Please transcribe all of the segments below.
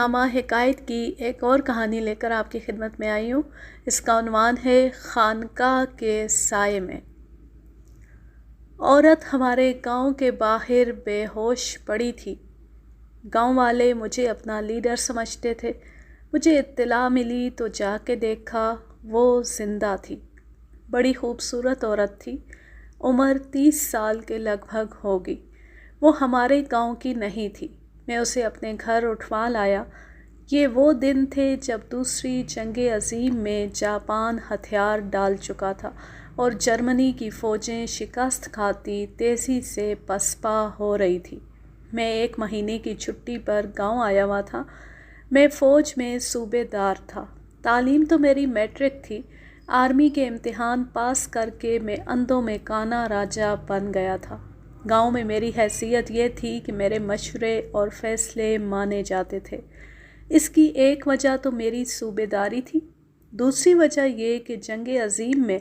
نامہ حکایت کی ایک اور کہانی لے کر آپ کی خدمت میں آئی ہوں۔ اس کا عنوان ہے خانقاہ کے سائے میں۔ عورت ہمارے گاؤں کے باہر بے ہوش پڑی تھی۔ گاؤں والے مجھے اپنا لیڈر سمجھتے تھے۔ مجھے اطلاع ملی تو جا کے دیکھا وہ زندہ تھی۔ بڑی خوبصورت عورت تھی، عمر 30 سال کے لگ بھگ ہوگی۔ وہ ہمارے گاؤں کی نہیں تھی۔ میں اسے اپنے گھر اٹھوا لایا۔ یہ وہ دن تھے جب دوسری جنگ عظیم میں جاپان ہتھیار ڈال چکا تھا اور جرمنی کی فوجیں شکست کھاتی تیزی سے پسپا ہو رہی تھی۔ میں 1 مہینے کی چھٹی پر گاؤں آیا ہوا تھا۔ میں فوج میں صوبے دار تھا۔ تعلیم تو میری میٹرک تھی۔ آرمی کے امتحان پاس کر کے میں اندھوں میں کانا راجہ بن گیا تھا۔ گاؤں میں میری حیثیت یہ تھی کہ میرے مشورے اور فیصلے مانے جاتے تھے۔ اس کی ایک وجہ تو میری صوبے داری تھی، دوسری وجہ یہ کہ جنگ عظیم میں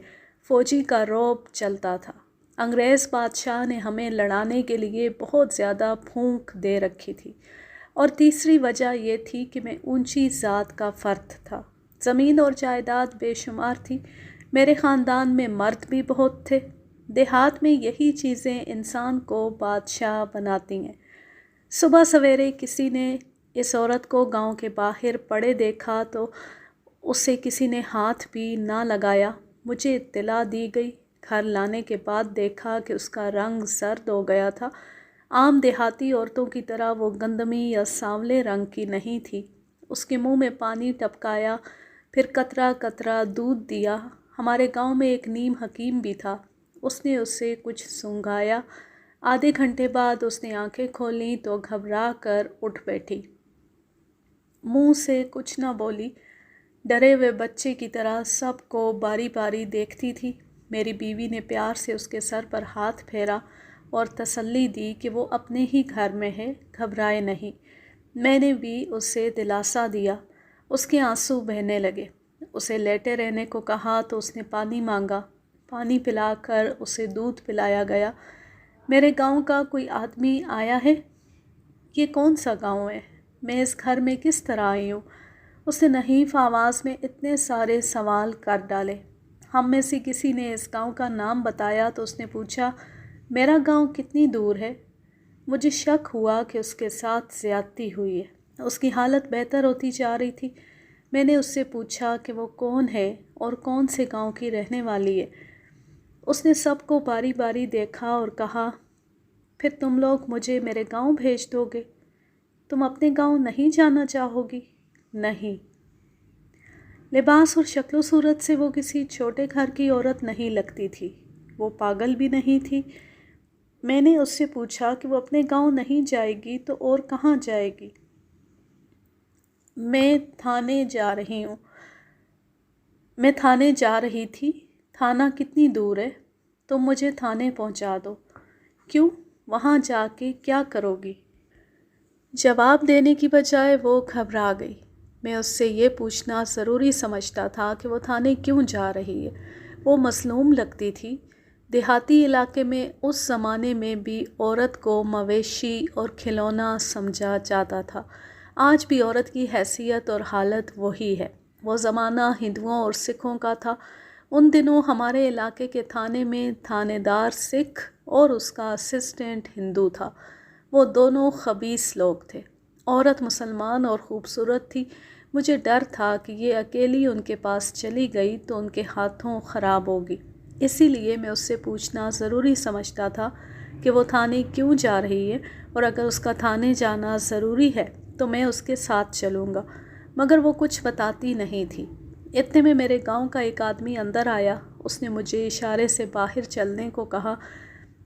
فوجی کا رعب چلتا تھا۔ انگریز بادشاہ نے ہمیں لڑانے کے لیے بہت زیادہ پھونک دے رکھی تھی، اور تیسری وجہ یہ تھی کہ میں اونچی ذات کا فرد تھا۔ زمین اور جائیداد بے شمار تھی۔ میرے خاندان میں مرد بھی بہت تھے۔ دیہات میں یہی چیزیں انسان کو بادشاہ بناتی ہیں۔ صبح سویرے کسی نے اس عورت کو گاؤں کے باہر پڑے دیکھا تو اسے کسی نے ہاتھ بھی نہ لگایا۔ مجھے اطلاع دی گئی۔ گھر لانے کے بعد دیکھا کہ اس کا رنگ زرد ہو گیا تھا۔ عام دیہاتی عورتوں کی طرح وہ گندمی یا سانولے رنگ کی نہیں تھی۔ اس کے منہ میں پانی ٹپکایا، پھر قطرہ قطرہ دودھ دیا۔ ہمارے گاؤں میں ایک نیم حکیم بھی تھا۔ اس نے اسے کچھ سونگھایا۔ آدھے گھنٹے بعد اس نے آنکھیں کھولیں تو گھبرا کر اٹھ بیٹھی۔ منہ سے کچھ نہ بولی، ڈرے ہوئے بچے کی طرح سب کو باری باری دیکھتی تھی۔ میری بیوی نے پیار سے اس کے سر پر ہاتھ پھیرا اور تسلی دی کہ وہ اپنے ہی گھر میں ہے، گھبرائے نہیں۔ میں نے بھی اسے دلاسا دیا۔ اس کے آنسو بہنے لگے۔ اسے لیٹے رہنے کو کہا تو اس نے پانی مانگا۔ پانی پلا کر اسے دودھ پلایا گیا۔ میرے گاؤں کا کوئی آدمی آیا ہے؟ یہ کون سا گاؤں ہے؟ میں اس گھر میں کس طرح آئی ہوں؟ اس نے نحیف آواز میں اتنے سارے سوال کر ڈالے۔ ہم میں سے کسی نے اس گاؤں کا نام بتایا تو اس نے پوچھا، میرا گاؤں کتنی دور ہے؟ مجھے شک ہوا کہ اس کے ساتھ زیادتی ہوئی ہے۔ اس کی حالت بہتر ہوتی جا رہی تھی۔ میں نے اس سے پوچھا کہ وہ کون ہے اور کون سے گاؤں کی رہنے والی ہے۔ اس نے سب کو باری باری دیکھا اور کہا، پھر تم لوگ مجھے میرے گاؤں بھیج دو گے؟ تم اپنے گاؤں نہیں جانا چاہو گی؟ نہیں۔ لباس اور شکل و صورت سے وہ کسی چھوٹے گھر کی عورت نہیں لگتی تھی۔ وہ پاگل بھی نہیں تھی۔ میں نے اس سے پوچھا کہ وہ اپنے گاؤں نہیں جائے گی تو اور کہاں جائے گی؟ میں تھانے جا رہی تھی۔ تھانہ کتنی دور ہے؟ تم مجھے تھانے پہنچا دو۔ کیوں؟ وہاں جا کے کیا کرو گی؟ جواب دینے کی بجائے وہ گھبرا گئی۔ میں اس سے یہ پوچھنا ضروری سمجھتا تھا کہ وہ تھانے کیوں جا رہی ہے۔ وہ مظلوم لگتی تھی۔ دیہاتی علاقے میں اس زمانے میں بھی عورت کو مویشی اور کھلونا سمجھا جاتا تھا۔ آج بھی عورت کی حیثیت اور حالت وہی ہے۔ وہ زمانہ ہندوؤں اور سکھوں کا تھا۔ ان دنوں ہمارے علاقے کے تھانے میں تھانے دار سکھ اور اس کا اسسٹنٹ ہندو تھا۔ وہ دونوں خبیث لوگ تھے۔ عورت مسلمان اور خوبصورت تھی۔ مجھے ڈر تھا کہ یہ اکیلی ان کے پاس چلی گئی تو ان کے ہاتھوں خراب ہوگی۔ اسی لیے میں اس سے پوچھنا ضروری سمجھتا تھا کہ وہ تھانے کیوں جا رہی ہے، اور اگر اس کا تھانے جانا ضروری ہے تو میں اس کے ساتھ چلوں گا، مگر وہ کچھ بتاتی نہیں تھی۔ اتنے میں میرے گاؤں کا ایک آدمی اندر آیا۔ اس نے مجھے اشارے سے باہر چلنے کو کہا۔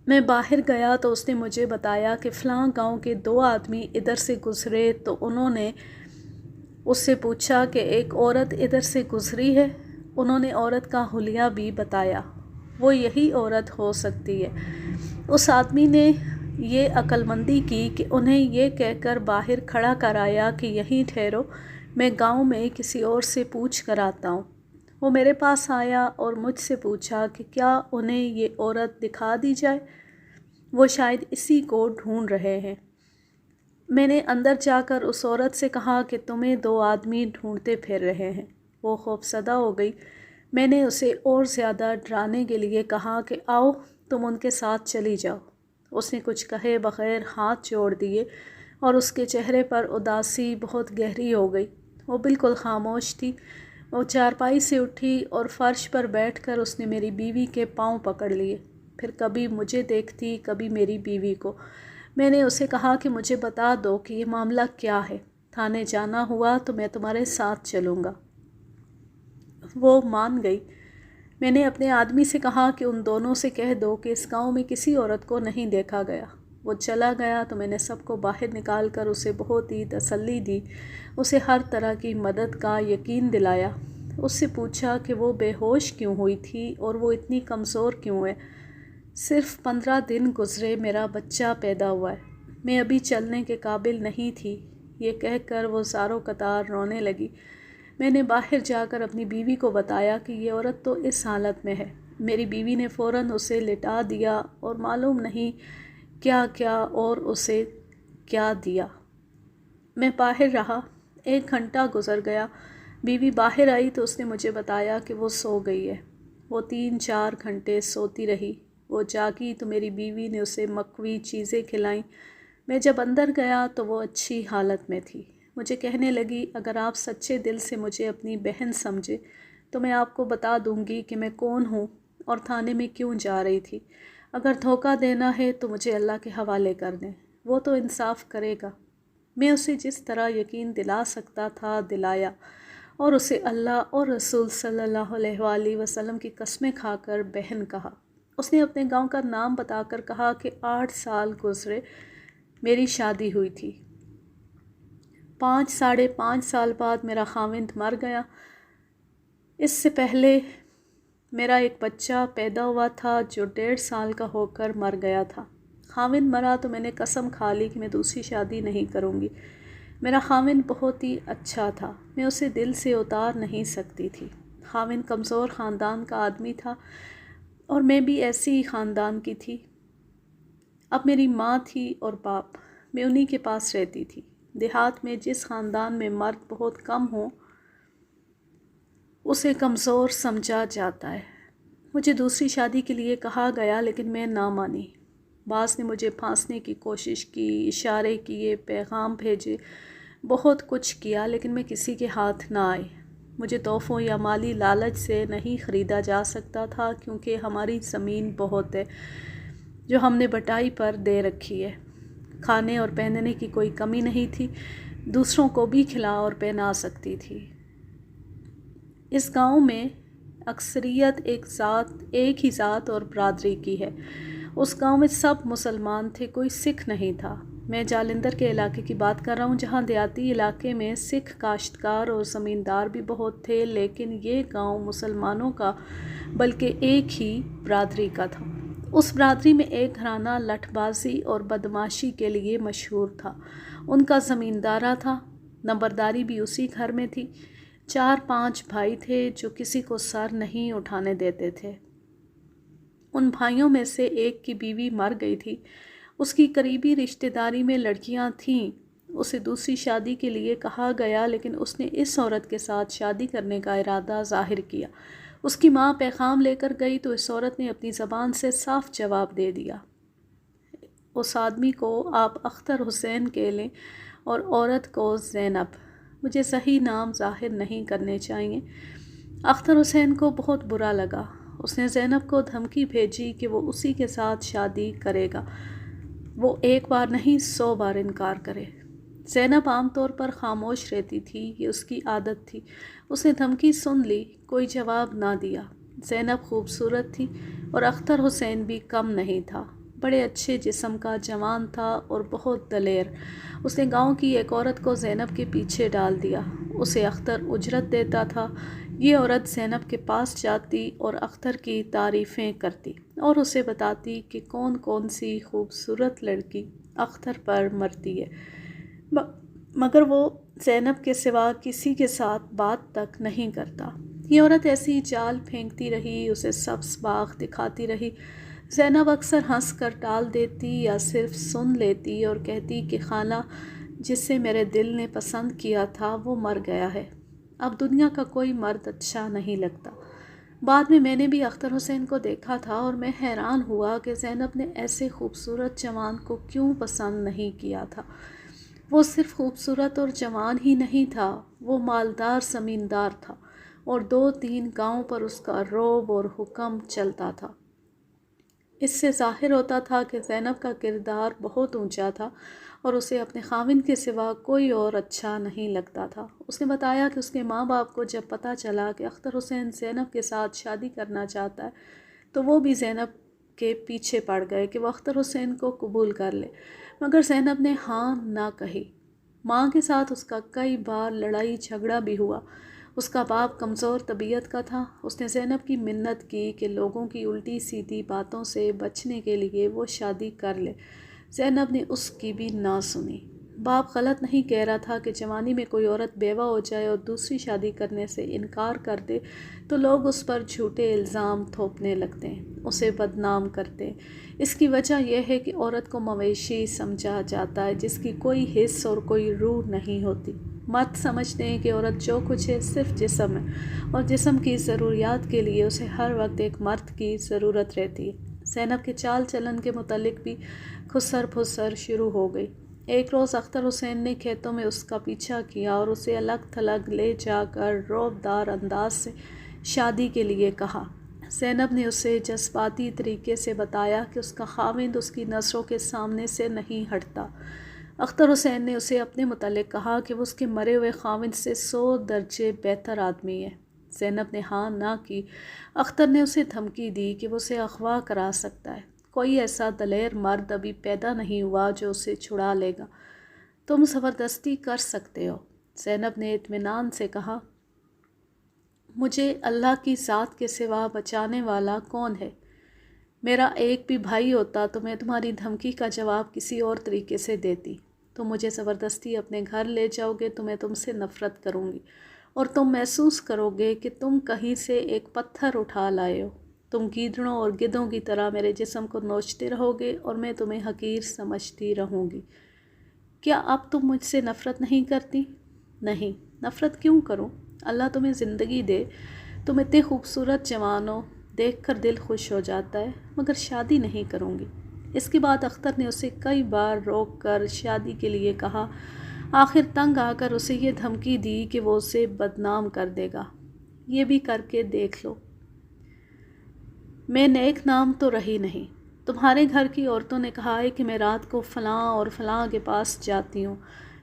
میں باہر گیا تو اس نے مجھے بتایا کہ فلاں گاؤں کے 2 آدمی ادھر سے گزرے تو انہوں نے اس سے پوچھا کہ ایک عورت ادھر سے گزری ہے۔ انہوں نے عورت کا حلیہ بھی بتایا۔ وہ یہی عورت ہو سکتی ہے۔ اس آدمی نے یہ عقل مندی کی کہ انہیں یہ کہہ کر باہر کھڑا کرایا کہ یہیں ٹھہرو، میں گاؤں میں کسی اور سے پوچھ کر آتا ہوں۔ وہ میرے پاس آیا اور مجھ سے پوچھا کہ کیا انہیں یہ عورت دکھا دی جائے، وہ شاید اسی کو ڈھونڈ رہے ہیں۔ میں نے اندر جا کر اس عورت سے کہا کہ تمہیں 2 آدمی ڈھونڈتے پھر رہے ہیں۔ وہ خوفزدہ ہو گئی۔ میں نے اسے اور زیادہ ڈرانے کے لیے کہا کہ آؤ تم ان کے ساتھ چلی جاؤ۔ اس نے کچھ کہے بغیر ہاتھ جوڑ دیے اور اس کے چہرے پر اداسی بہت گہری ہو گئی۔ وہ بالکل خاموش تھی۔ وہ چارپائی سے اٹھی اور فرش پر بیٹھ کر اس نے میری بیوی کے پاؤں پکڑ لیے، پھر کبھی مجھے دیکھتی کبھی میری بیوی کو۔ میں نے اسے کہا کہ مجھے بتا دو کہ یہ معاملہ کیا ہے، تھانے جانا ہوا تو میں تمہارے ساتھ چلوں گا۔ وہ مان گئی۔ میں نے اپنے آدمی سے کہا کہ ان دونوں سے کہہ دو کہ اس گاؤں میں کسی عورت کو نہیں دیکھا گیا۔ وہ چلا گیا تو میں نے سب کو باہر نکال کر اسے بہت ہی تسلی دی، اسے ہر طرح کی مدد کا یقین دلایا۔ اس سے پوچھا کہ وہ بے ہوش کیوں ہوئی تھی اور وہ اتنی کمزور کیوں ہے۔ صرف 15 دن گزرے میرا بچہ پیدا ہوا ہے، میں ابھی چلنے کے قابل نہیں تھی۔ یہ کہہ کر وہ زاروں قطار رونے لگی۔ میں نے باہر جا کر اپنی بیوی کو بتایا کہ یہ عورت تو اس حالت میں ہے۔ میری بیوی نے فوراً اسے لٹا دیا اور معلوم نہیں کیا کیا اور اسے کیا دیا۔ میں باہر رہا۔ 1 گھنٹہ گزر گیا۔ بیوی باہر آئی تو اس نے مجھے بتایا کہ وہ سو گئی ہے۔ وہ 3-4 گھنٹے سوتی رہی۔ وہ جاگی تو میری بیوی نے اسے مکھوی چیزیں کھلائیں۔ میں جب اندر گیا تو وہ اچھی حالت میں تھی۔ مجھے کہنے لگی اگر آپ سچے دل سے مجھے اپنی بہن سمجھے تو میں آپ کو بتا دوں گی کہ میں کون ہوں اور تھانے میں کیوں جا رہی تھی۔ اگر دھوکہ دینا ہے تو مجھے اللہ کے حوالے کر دیں، وہ تو انصاف کرے گا۔ میں اسے جس طرح یقین دلا سکتا تھا دلایا اور اسے اللہ اور رسول صلی اللہ علیہ وآلہ وسلم کی قسمیں کھا کر بہن کہا۔ اس نے اپنے گاؤں کا نام بتا کر کہا کہ 8 سال گزرے میری شادی ہوئی تھی۔ 5 – 5.5 سال بعد میرا خاوند مر گیا۔ اس سے پہلے میرا ایک بچہ پیدا ہوا تھا جو 1.5 سال کا ہو کر مر گیا تھا۔ خاوند مرا تو میں نے قسم کھا لی کہ میں دوسری شادی نہیں کروں گی۔ میرا خاوند بہت ہی اچھا تھا، میں اسے دل سے اتار نہیں سکتی تھی۔ خاوند کمزور خاندان کا آدمی تھا اور میں بھی ایسی ہی خاندان کی تھی۔ اب میری ماں تھی اور باپ، میں انہی کے پاس رہتی تھی۔ دیہات میں جس خاندان میں مرد بہت کم ہوں اسے کمزور سمجھا جاتا ہے۔ مجھے دوسری شادی کے لیے کہا گیا لیکن میں نہ مانی۔ بعض نے مجھے پھانسنے کی کوشش کی، اشارے کیے، پیغام بھیجے، بہت کچھ کیا لیکن میں کسی کے ہاتھ نہ آئی۔ مجھے تحفوں یا مالی لالچ سے نہیں خریدا جا سکتا تھا کیونکہ ہماری زمین بہت ہے جو ہم نے بٹائی پر دے رکھی ہے۔ کھانے اور پہننے کی کوئی کمی نہیں تھی، دوسروں کو بھی کھلا اور پہنا سکتی تھی۔ اس گاؤں میں اکثریت ایک ہی ذات اور برادری کی ہے۔ اس گاؤں میں سب مسلمان تھے، کوئی سکھ نہیں تھا۔ میں جالندھر کے علاقے کی بات کر رہا ہوں جہاں دیہاتی علاقے میں سکھ کاشتکار اور زمیندار بھی بہت تھے، لیکن یہ گاؤں مسلمانوں کا بلکہ ایک ہی برادری کا تھا۔ اس برادری میں ایک گھرانہ لٹھ بازی اور بدمعاشی کے لیے مشہور تھا۔ ان کا زمیندارہ تھا، نمبرداری بھی اسی گھر میں تھی۔ 4-5 بھائی تھے جو کسی کو سر نہیں اٹھانے دیتے تھے۔ ان بھائیوں میں سے ایک کی بیوی مر گئی تھی۔ اس کی قریبی رشتہ داری میں لڑکیاں تھیں۔ اسے دوسری شادی کے لیے کہا گیا لیکن اس نے اس عورت کے ساتھ شادی کرنے کا ارادہ ظاہر کیا۔ اس کی ماں پیغام لے کر گئی تو اس عورت نے اپنی زبان سے صاف جواب دے دیا۔ اس آدمی کو آپ اختر حسین کہہ لیں اور عورت کو زینب۔ مجھے صحیح نام ظاہر نہیں کرنے چاہیے۔ اختر حسین کو بہت برا لگا۔ اس نے زینب کو دھمکی بھیجی کہ وہ اسی کے ساتھ شادی کرے گا، وہ 1 بار نہیں 100 بار انکار کرے۔ زینب عام طور پر خاموش رہتی تھی، یہ اس کی عادت تھی۔ اس نے دھمکی سن لی، کوئی جواب نہ دیا۔ زینب خوبصورت تھی اور اختر حسین بھی کم نہیں تھا، بڑے اچھے جسم کا جوان تھا اور بہت دلیر۔ اس نے گاؤں کی ایک عورت کو زینب کے پیچھے ڈال دیا، اسے اختر اجرت دیتا تھا۔ یہ عورت زینب کے پاس جاتی اور اختر کی تعریفیں کرتی اور اسے بتاتی کہ کون کون سی خوبصورت لڑکی اختر پر مرتی ہے، مگر وہ زینب کے سوا کسی کے ساتھ بات تک نہیں کرتا۔ یہ عورت ایسی جال پھینکتی رہی، اسے سبز باغ دکھاتی رہی۔ زینب اکثر ہنس کر ٹال دیتی یا صرف سن لیتی اور کہتی کہ خالہ جسے میرے دل نے پسند کیا تھا وہ مر گیا ہے۔ اب دنیا کا کوئی مرد اچھا نہیں لگتا۔ بعد میں نے بھی اختر حسین کو دیکھا تھا اور میں حیران ہوا کہ زینب نے ایسے خوبصورت جوان کو کیوں پسند نہیں کیا تھا۔ وہ صرف خوبصورت اور جوان ہی نہیں تھا، وہ مالدار زمیندار تھا اور 2-3 گاؤں پر اس کا رعب اور حکم چلتا تھا۔ اس سے ظاہر ہوتا تھا کہ زینب کا کردار بہت اونچا تھا اور اسے اپنے خاوند کے سوا کوئی اور اچھا نہیں لگتا تھا۔ اس نے بتایا کہ اس کے ماں باپ کو جب پتہ چلا کہ اختر حسین زینب کے ساتھ شادی کرنا چاہتا ہے تو وہ بھی زینب کے پیچھے پڑ گئے کہ وہ اختر حسین کو قبول کر لے، مگر زینب نے ہاں نہ کہی۔ ماں کے ساتھ اس کا کئی بار لڑائی جھگڑا بھی ہوا۔ اس کا باپ کمزور طبیعت کا تھا۔ اس نے زینب کی منت کی کہ لوگوں کی الٹی سیدھی باتوں سے بچنے کے لیے وہ شادی کر لے۔ زینب نے اس کی بھی نہ سنی۔ باپ غلط نہیں کہہ رہا تھا کہ جوانی میں کوئی عورت بیوہ ہو جائے اور دوسری شادی کرنے سے انکار کر دے تو لوگ اس پر جھوٹے الزام تھوپنے لگتے ہیں، اسے بدنام کرتے ہیں۔ اس کی وجہ یہ ہے کہ عورت کو مویشی سمجھا جاتا ہے جس کی کوئی حس اور کوئی روح نہیں ہوتی۔ مرد سمجھتے ہیں کہ عورت جو کچھ ہے صرف جسم ہے اور جسم کی ضروریات کے لیے اسے ہر وقت ایک مرد کی ضرورت رہتی ہے۔ زینب کے چال چلن کے متعلق بھی خسر پھسر شروع ہو گئی۔ ایک روز اختر حسین نے کھیتوں میں اس کا پیچھا کیا اور اسے الگ تھلگ لے جا کر رعب دار انداز سے شادی کے لیے کہا۔ زینب نے اسے جذباتی طریقے سے بتایا کہ اس کا خاوند اس کی نظروں کے سامنے سے نہیں ہٹتا۔ اختر حسین نے اسے اپنے متعلق کہا کہ وہ اس کے مرے ہوئے خاوند سے 100 درجے بہتر آدمی ہے۔ زینب نے ہاں نہ کی۔ اختر نے اسے دھمکی دی کہ وہ اسے اغوا کرا سکتا ہے۔ کوئی ایسا دلیر مرد ابھی پیدا نہیں ہوا جو اسے چھڑا لے گا۔ تم زبردستی کر سکتے ہو۔ زینب نے اطمینان سے کہا، مجھے اللہ کی ذات کے سوا بچانے والا کون ہے؟ میرا ایک بھی بھائی ہوتا تو میں تمہاری دھمکی کا جواب کسی اور طریقے سے دیتی۔ تم مجھے زبردستی اپنے گھر لے جاؤ گے تو میں تم سے نفرت کروں گی اور تم محسوس کرو گے کہ تم کہیں سے ایک پتھر اٹھا لائے ہو۔ تم گیدڑوں اور گدھوں کی طرح میرے جسم کو نوچتے رہو گے اور میں تمہیں حقیر سمجھتی رہوں گی۔ کیا اب تم مجھ سے نفرت نہیں کرتی؟ نہیں، نفرت کیوں کروں؟ اللہ تمہیں زندگی دے، تم اتنے خوبصورت جوان ہو، دیکھ کر دل خوش ہو جاتا ہے، مگر شادی نہیں کروں گی۔ اس کے بعد اختر نے اسے کئی بار روک کر شادی کے لیے کہا۔ آخر تنگ آ کر اسے یہ دھمکی دی کہ وہ اسے بدنام کر دے گا۔ یہ بھی کر کے دیکھ لو۔ میں نیک نام تو رہی نہیں۔ تمہارے گھر کی عورتوں نے کہا ہے کہ میں رات کو فلاں اور فلاں کے پاس جاتی ہوں۔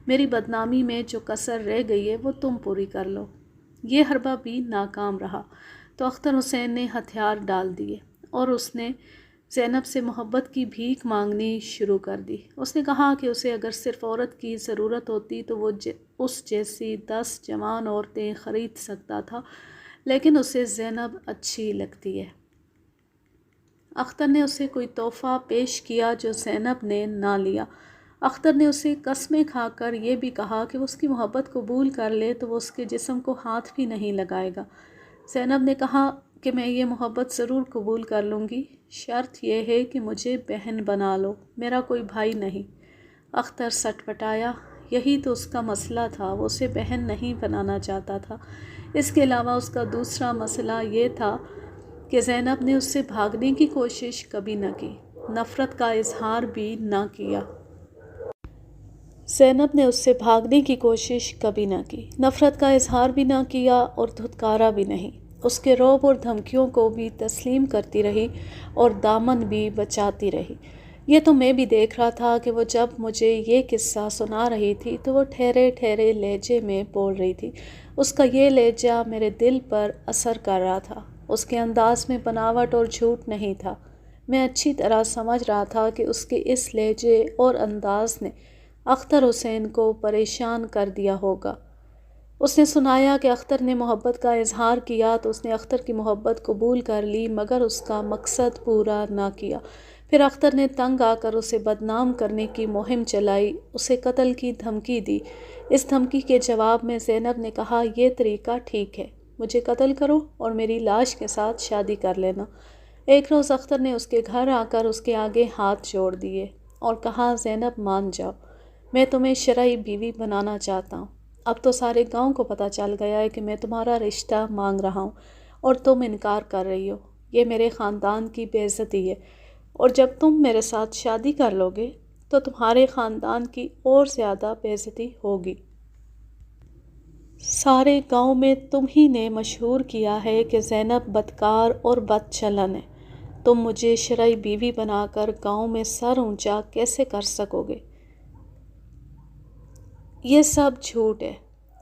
میری بدنامی میں جو کسر رہ گئی ہے وہ تم پوری کر لو۔ یہ حربہ بھی ناکام رہا تو اختر حسین نے ہتھیار ڈال دیے اور اس نے زینب سے محبت کی بھیک مانگنی شروع کر دی۔ اس نے کہا کہ اسے اگر صرف عورت کی ضرورت ہوتی تو وہ اس جیسی 10 جوان عورتیں خرید سکتا تھا، لیکن اسے زینب اچھی لگتی ہے۔ اختر نے اسے کوئی تحفہ پیش کیا جو زینب نے نہ لیا۔ اختر نے اسے قسمیں کھا کر یہ بھی کہا کہ وہ اس کی محبت قبول کر لے تو وہ اس کے جسم کو ہاتھ بھی نہیں لگائے گا۔ زینب نے کہا کہ میں یہ محبت ضرور قبول کر لوں گی، شرط یہ ہے کہ مجھے بہن بنا لو، میرا کوئی بھائی نہیں۔ اختر سٹ پٹایا۔ یہی تو اس کا مسئلہ تھا، وہ اسے بہن نہیں بنانا چاہتا تھا۔ اس کے علاوہ اس کا دوسرا مسئلہ یہ تھا کہ زینب نے اس سے بھاگنے کی کوشش کبھی نہ کی، نفرت کا اظہار بھی نہ کیا۔ زینب نے اس سے بھاگنے کی کوشش کبھی نہ کی، نفرت کا اظہار بھی نہ کیا اور دھتکارا بھی نہیں۔ اس کے رعب اور دھمکیوں کو بھی تسلیم کرتی رہی اور دامن بھی بچاتی رہی۔ یہ تو میں بھی دیکھ رہا تھا کہ وہ جب مجھے یہ قصہ سنا رہی تھی تو وہ ٹھہرے ٹھہرے لہجے میں بول رہی تھی۔ اس کا یہ لہجہ میرے دل پر اثر کر رہا تھا۔ اس کے انداز میں بناوٹ اور جھوٹ نہیں تھا۔ میں اچھی طرح سمجھ رہا تھا کہ اس کے اس لہجے اور انداز نے اختر حسین کو پریشان کر دیا ہوگا۔ اس نے سنایا کہ اختر نے محبت کا اظہار کیا تو اس نے اختر کی محبت قبول کر لی مگر اس کا مقصد پورا نہ کیا۔ پھر اختر نے تنگ آ کر اسے بدنام کرنے کی مہم چلائی، اسے قتل کی دھمکی دی۔ اس دھمکی کے جواب میں زینب نے کہا، یہ طریقہ ٹھیک ہے، مجھے قتل کرو اور میری لاش کے ساتھ شادی کر لینا۔ ایک روز اختر نے اس کے گھر آ کر اس کے آگے ہاتھ جوڑ دیے اور کہا، زینب مان جاؤ، میں تمہیں شرعی بیوی بنانا چاہتا ہوں۔ اب تو سارے گاؤں کو پتہ چل گیا ہے کہ میں تمہارا رشتہ مانگ رہا ہوں اور تم انکار کر رہی ہو۔ یہ میرے خاندان کی بے عزتی ہے، اور جب تم میرے ساتھ شادی کر لو گے تو تمہارے خاندان کی اور زیادہ بے عزتی ہوگی۔ سارے گاؤں میں تم ہی نے مشہور کیا ہے کہ زینب بدکار اور بد چلن ہے۔ تم مجھے شرعی بیوی بنا کر گاؤں میں سر اونچا کیسے کر سکو گے؟ یہ سب جھوٹ ہے،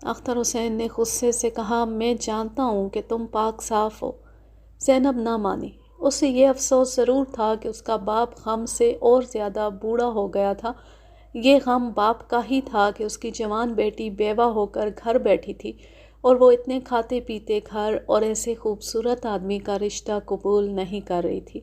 اختر حسین نے غصے سے کہا۔ میں جانتا ہوں کہ تم پاک صاف ہو۔ زینب نہ مانی۔ اسے یہ افسوس ضرور تھا کہ اس کا باپ غم سے اور زیادہ بوڑھا ہو گیا تھا۔ یہ غم باپ کا ہی تھا کہ اس کی جوان بیٹی بیوہ ہو کر گھر بیٹھی تھی، اور وہ اتنے کھاتے پیتے گھر اور ایسے خوبصورت آدمی کا رشتہ قبول نہیں کر رہی تھی۔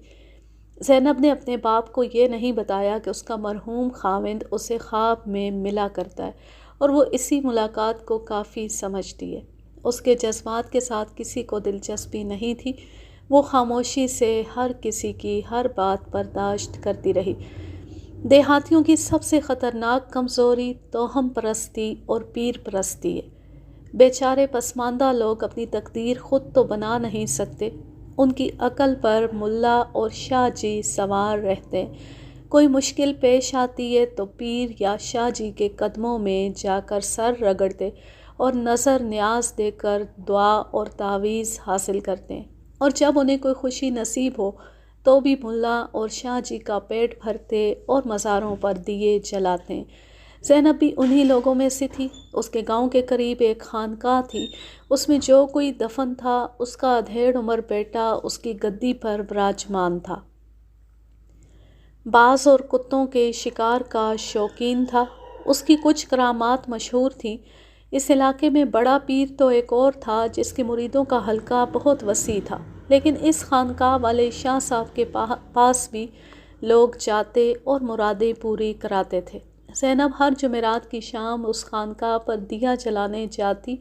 زینب نے اپنے باپ کو یہ نہیں بتایا کہ اس کا مرحوم خاوند اسے خواب میں ملا کرتا ہے، اور وہ اسی ملاقات کو کافی سمجھتی ہے۔ اس کے جذبات کے ساتھ کسی کو دلچسپی نہیں تھی۔ وہ خاموشی سے ہر کسی کی ہر بات برداشت کرتی رہی۔ دیہاتیوں کی سب سے خطرناک کمزوری توہم پرستی اور پیر پرستی ہے۔ بیچارے پسماندہ لوگ اپنی تقدیر خود تو بنا نہیں سکتے، ان کی عقل پر ملا اور شاہ جی سوار رہتے ہیں۔ کوئی مشکل پیش آتی ہے تو پیر یا شاہ جی کے قدموں میں جا کر سر رگڑتے اور نظر نیاز دے کر دعا اور تعویذ حاصل کرتے ہیں، اور جب انہیں کوئی خوشی نصیب ہو تو بھی ملا اور شاہ جی کا پیٹ بھرتے اور مزاروں پر دیے جلاتے ہیں۔ زینب بھی انہی لوگوں میں سے تھی۔ اس کے گاؤں کے قریب ایک خانقاہ تھی۔ اس میں جو کوئی دفن تھا اس کا ادھیڑ عمر بیٹا اس کی گدی پر براجمان تھا۔ باز اور کتوں کے شکار کا شوقین تھا۔ اس کی کچھ کرامات مشہور تھیں۔ اس علاقے میں بڑا پیر تو ایک اور تھا جس کے مریدوں کا حلقہ بہت وسیع تھا، لیکن اس خانقاہ والے شاہ صاحب کے پاس بھی لوگ جاتے اور مرادیں پوری کراتے تھے۔ زینب ہر جمعرات کی شام اس خانقاہ پر دیا جلانے جاتی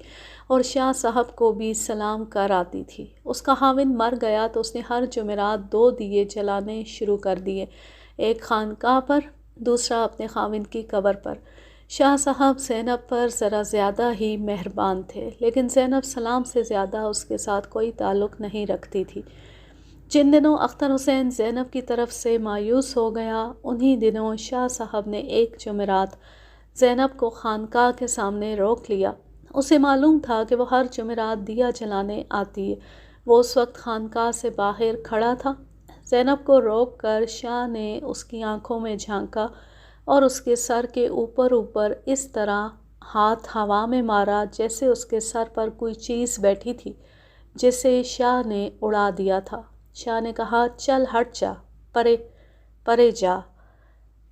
اور شاہ صاحب کو بھی سلام کر آتی تھی۔ اس کا خاوند مر گیا تو اس نے ہر جمعرات 2 دیے جلانے شروع کر دیے، ایک خانقاہ پر، دوسرا اپنے خاوند کی قبر پر۔ شاہ صاحب زینب پر ذرا زیادہ ہی مہربان تھے، لیکن زینب سلام سے زیادہ اس کے ساتھ کوئی تعلق نہیں رکھتی تھی۔ جن دنوں اختر حسین زینب کی طرف سے مایوس ہو گیا، انہی دنوں شاہ صاحب نے ایک جمعرات زینب کو خانقاہ کے سامنے روک لیا۔ اسے معلوم تھا کہ وہ ہر جمعرات دیا جلانے آتی ہے۔ وہ اس وقت خانقاہ سے باہر کھڑا تھا۔ زینب کو روک کر شاہ نے اس کی آنکھوں میں جھانکا اور اس کے سر کے اوپر اس طرح ہاتھ ہوا میں مارا جیسے اس کے سر پر کوئی چیز بیٹھی تھی جسے شاہ نے اڑا دیا تھا۔ شاہ نے کہا، چل ہٹ جا، پرے جا۔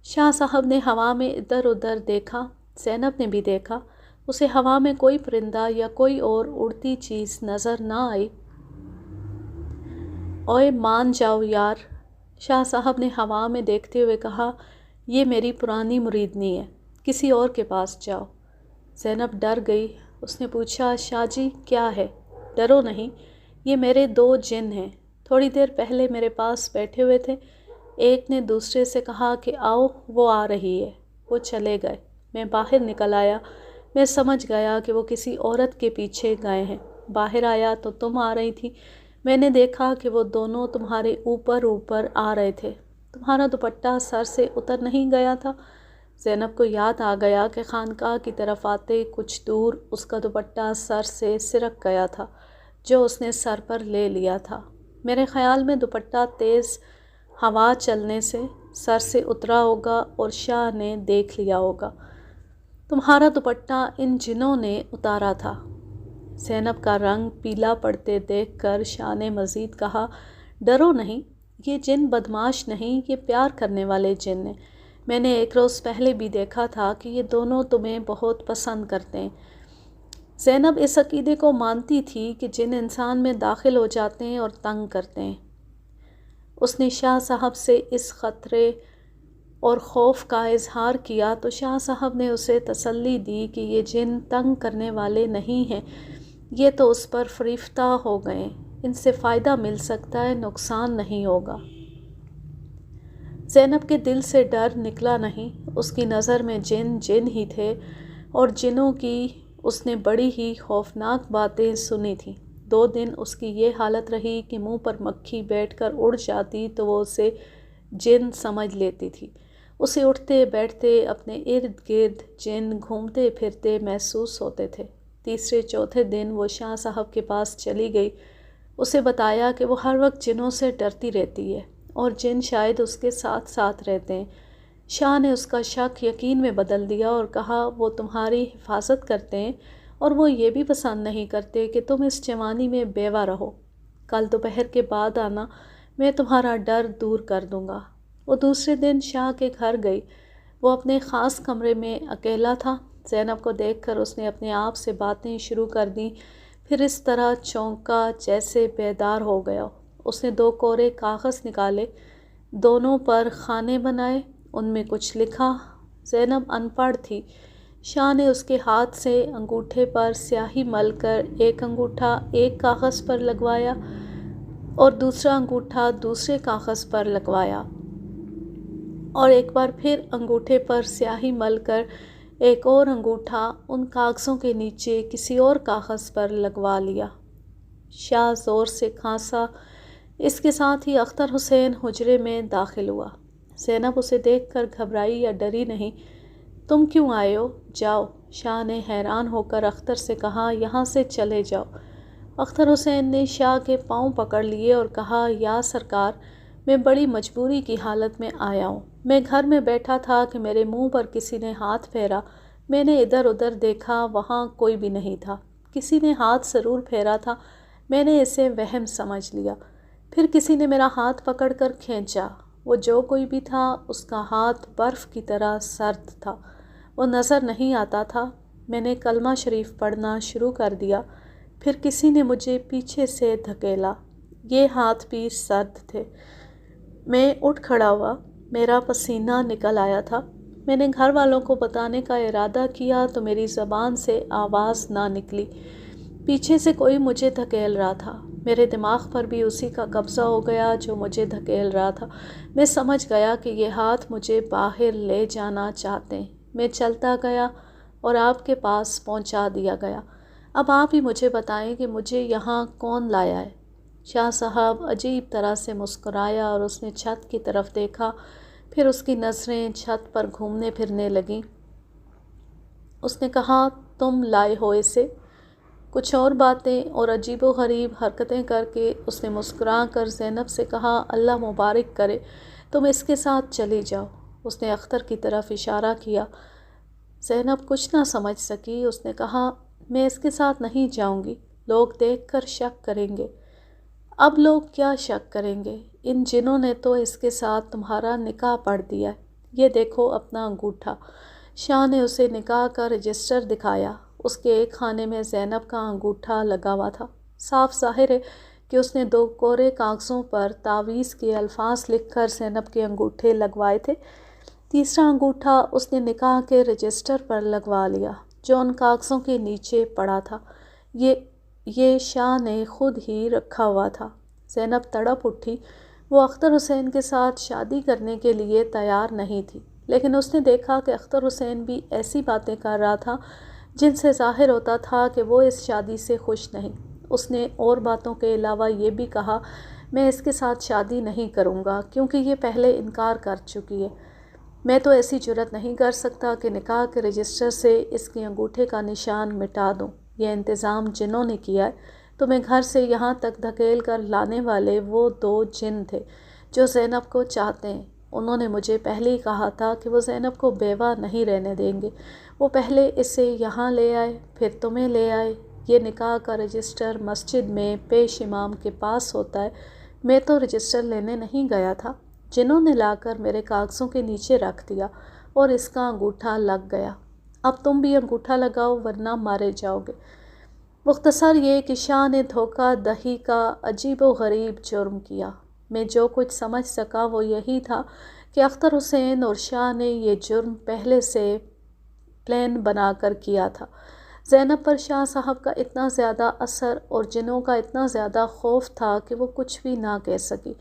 شاہ صاحب نے ہوا میں ادھر ادھر دیکھا۔ زینب نے بھی دیکھا۔ اسے ہوا میں کوئی پرندہ یا کوئی اور اڑتی چیز نظر نہ آئی۔ اوئے مان جاؤ یار، شاہ صاحب نے ہوا میں دیکھتے ہوئے کہا، یہ میری پرانی مریدنی ہے، کسی اور کے پاس جاؤ۔ زینب ڈر گئی۔ اس نے پوچھا، شاہ جی کیا ہے؟ ڈرو نہیں، یہ میرے 2 جن ہیں، تھوڑی دیر پہلے میرے پاس بیٹھے ہوئے تھے۔ ایک نے دوسرے سے کہا کہ آؤ، وہ آ رہی ہے۔ وہ چلے گئے۔ میں باہر نکل آیا۔ میں سمجھ گیا کہ وہ کسی عورت کے پیچھے گئے ہیں۔ باہر آیا تو تم آ رہی تھی۔ میں نے دیکھا کہ وہ دونوں تمہارے اوپر آ رہے تھے۔ تمہارا دوپٹہ سر سے اتر نہیں گیا تھا؟ زینب کو یاد آ گیا کہ خانقاہ کی طرف آتے کچھ دور اس کا دوپٹہ سر سے سرک گیا تھا جو اس نے سر پر لے لیا تھا۔ میرے خیال میں دوپٹہ تیز ہوا چلنے سے سر سے اترا ہوگا اور شاہ نے دیکھ لیا ہوگا۔ تمہارا دوپٹہ ان جنوں نے اتارا تھا۔ زینب کا رنگ پیلا پڑتے دیکھ کر شاہ نے مزید کہا، ڈرو نہیں، یہ جن بدماش نہیں، یہ پیار کرنے والے جن ہیں۔ میں نے ایک روز پہلے بھی دیکھا تھا کہ یہ دونوں تمہیں بہت پسند کرتے ہیں۔ زینب اس عقیدے کو مانتی تھی کہ جن انسان میں داخل ہو جاتے ہیں اور تنگ کرتے ہیں۔ اس نے شاہ صاحب سے اس خطرے اور خوف کا اظہار کیا تو شاہ صاحب نے اسے تسلی دی کہ یہ جن تنگ کرنے والے نہیں ہیں، یہ تو اس پر فریفتہ ہو گئے، ان سے فائدہ مل سکتا ہے، نقصان نہیں ہوگا۔ زینب کے دل سے ڈر نکلا نہیں، اس کی نظر میں جن جن ہی تھے، اور جنوں کی اس نے بڑی ہی خوفناک باتیں سنی تھیں۔ 2 دن اس کی یہ حالت رہی کہ منہ پر مکھی بیٹھ کر اڑ جاتی تو وہ اسے جن سمجھ لیتی تھی۔ اسے اٹھتے بیٹھتے اپنے ارد گرد جن گھومتے پھرتے محسوس ہوتے تھے۔ تیسرے چوتھے دن وہ شاہ صاحب کے پاس چلی گئی، اسے بتایا کہ وہ ہر وقت جنوں سے ڈرتی رہتی ہے اور جن شاید اس کے ساتھ ساتھ رہتے ہیں۔ شاہ نے اس کا شک یقین میں بدل دیا اور کہا وہ تمہاری حفاظت کرتے ہیں اور وہ یہ بھی پسند نہیں کرتے کہ تم اس جوانی میں بیوہ رہو۔ کل دوپہر کے بعد آنا، میں تمہارا ڈر دور کر دوں گا۔ وہ دوسرے دن شاہ کے گھر گئی۔ وہ اپنے خاص کمرے میں اکیلا تھا۔ زینب کو دیکھ کر اس نے اپنے آپ سے باتیں شروع کر دیں، پھر اس طرح چونکا جیسے بیدار ہو گیا۔ اس نے 2 کورے کاغذ نکالے، دونوں پر خانے بنائے، ان میں کچھ لکھا۔ زینب ان پڑھ تھی۔ شاہ نے اس کے ہاتھ سے انگوٹھے پر سیاہی مل کر ایک انگوٹھا ایک کاغذ پر لگوایا اور دوسرا انگوٹھا دوسرے کاغذ پر لگوایا، اور ایک بار پھر انگوٹھے پر سیاہی مل کر ایک اور انگوٹھا ان کاغذوں کے نیچے کسی اور کاغذ پر لگوا لیا۔ شاہ زور سے کھانسا۔ اس کے ساتھ ہی اختر حسین حجرے میں داخل ہوا۔ زینب اسے دیکھ کر گھبرائی یا ڈری نہیں۔ تم کیوں آئے ہو؟ جاؤ۔ شاہ نے حیران ہو کر اختر سے کہا یہاں سے چلے جاؤ۔ اختر حسین نے شاہ کے پاؤں پکڑ لیے اور کہا یا سرکار، میں بڑی مجبوری کی حالت میں آیا ہوں۔ میں گھر میں بیٹھا تھا کہ میرے منہ پر کسی نے ہاتھ پھیرا۔ میں نے ادھر ادھر دیکھا، وہاں کوئی بھی نہیں تھا۔ کسی نے ہاتھ ضرور پھیرا تھا، میں نے اسے وہم سمجھ لیا۔ پھر کسی نے میرا ہاتھ پکڑ کر کھینچا۔ وہ جو کوئی بھی تھا اس کا ہاتھ برف کی طرح سرد تھا، وہ نظر نہیں آتا تھا۔ میں نے کلمہ شریف پڑھنا شروع کر دیا، پھر کسی نے مجھے پیچھے سے دھکیلا، یہ ہاتھ بھی سرد تھے۔ میں اٹھ کھڑا ہوا، میرا پسینہ نکل آیا تھا۔ میں نے گھر والوں کو بتانے کا ارادہ کیا تو میری زبان سے آواز نہ نکلی۔ پیچھے سے کوئی مجھے دھکیل رہا تھا۔ میرے دماغ پر بھی اسی کا قبضہ ہو گیا جو مجھے دھکیل رہا تھا۔ میں سمجھ گیا کہ یہ ہاتھ مجھے باہر لے جانا چاہتے ہیں۔ میں چلتا گیا اور آپ کے پاس پہنچا دیا گیا۔ اب آپ ہی مجھے بتائیں کہ مجھے یہاں کون لایا ہے؟ شاہ صاحب عجیب طرح سے مسکرایا اور اس نے چھت کی طرف دیکھا، پھر اس کی نظریں چھت پر گھومنے پھرنے لگیں۔ اس نے کہا تم لائے ہو اسے؟ کچھ اور باتیں اور عجیب و غریب حرکتیں کر کے اس نے مسکرا کر زینب سے کہا اللہ مبارک کرے، تم اس کے ساتھ چلی جاؤ۔ اس نے اختر کی طرف اشارہ کیا۔ زینب کچھ نہ سمجھ سکی۔ اس نے کہا میں اس کے ساتھ نہیں جاؤں گی، لوگ دیکھ کر شک کریں گے۔ اب لوگ کیا شک کریں گے؟ ان جنوں نے تو اس کے ساتھ تمہارا نکاح پڑھ دیا ہے۔ یہ دیکھو اپنا انگوٹھا۔ شاہ نے اسے نکاح کا رجسٹر دکھایا۔ اس کے ایک خانے میں زینب کا انگوٹھا لگا ہوا تھا۔ صاف ظاہر ہے کہ اس نے 2 کورے کاغذوں پر تعویذ کے الفاظ لکھ کر زینب کے انگوٹھے لگوائے تھے۔ تیسرا انگوٹھا اس نے نکاح کے رجسٹر پر لگوا لیا جو ان کاغذوں کے نیچے پڑا تھا۔ یہ شاہ نے خود ہی رکھا ہوا تھا۔ زینب تڑپ اٹھی۔ وہ اختر حسین کے ساتھ شادی کرنے کے لیے تیار نہیں تھی، لیکن اس نے دیکھا کہ اختر حسین بھی ایسی باتیں کر رہا تھا جن سے ظاہر ہوتا تھا کہ وہ اس شادی سے خوش نہیں۔ اس نے اور باتوں کے علاوہ یہ بھی کہا میں اس کے ساتھ شادی نہیں کروں گا کیونکہ یہ پہلے انکار کر چکی ہے۔ میں تو ایسی جرات نہیں کر سکتا کہ نکاح کے رجسٹر سے اس کے انگوٹھے کا نشان مٹا دوں۔ یہ انتظام جنوں نے کیا ہے۔ تمہیں گھر سے یہاں تک دھکیل کر لانے والے وہ 2 جن تھے جو زینب کو چاہتے ہیں۔ انہوں نے مجھے پہلے ہی کہا تھا کہ وہ زینب کو بیوہ نہیں رہنے دیں گے۔ وہ پہلے اسے یہاں لے آئے، پھر تمہیں لے آئے۔ یہ نکاح کا رجسٹر مسجد میں پیش امام کے پاس ہوتا ہے۔ میں تو رجسٹر لینے نہیں گیا تھا، جنہوں نے لا کر میرے کاغذوں کے نیچے رکھ دیا اور اس کا انگوٹھا لگ گیا۔ اب تم بھی انگوٹھا لگاؤ ورنہ مارے جاؤ گے۔ مختصر یہ کہ شاہ نے دھوکہ دہی کا عجیب و غریب جرم کیا۔ میں جو کچھ سمجھ سکا وہ یہی تھا کہ اختر حسین اور شاہ نے یہ جرم پہلے سے پلان بنا کر کیا تھا۔ زینب پر شاہ صاحب کا اتنا زیادہ اثر اور جنوں کا اتنا زیادہ خوف تھا کہ وہ کچھ بھی نہ کہہ سکی۔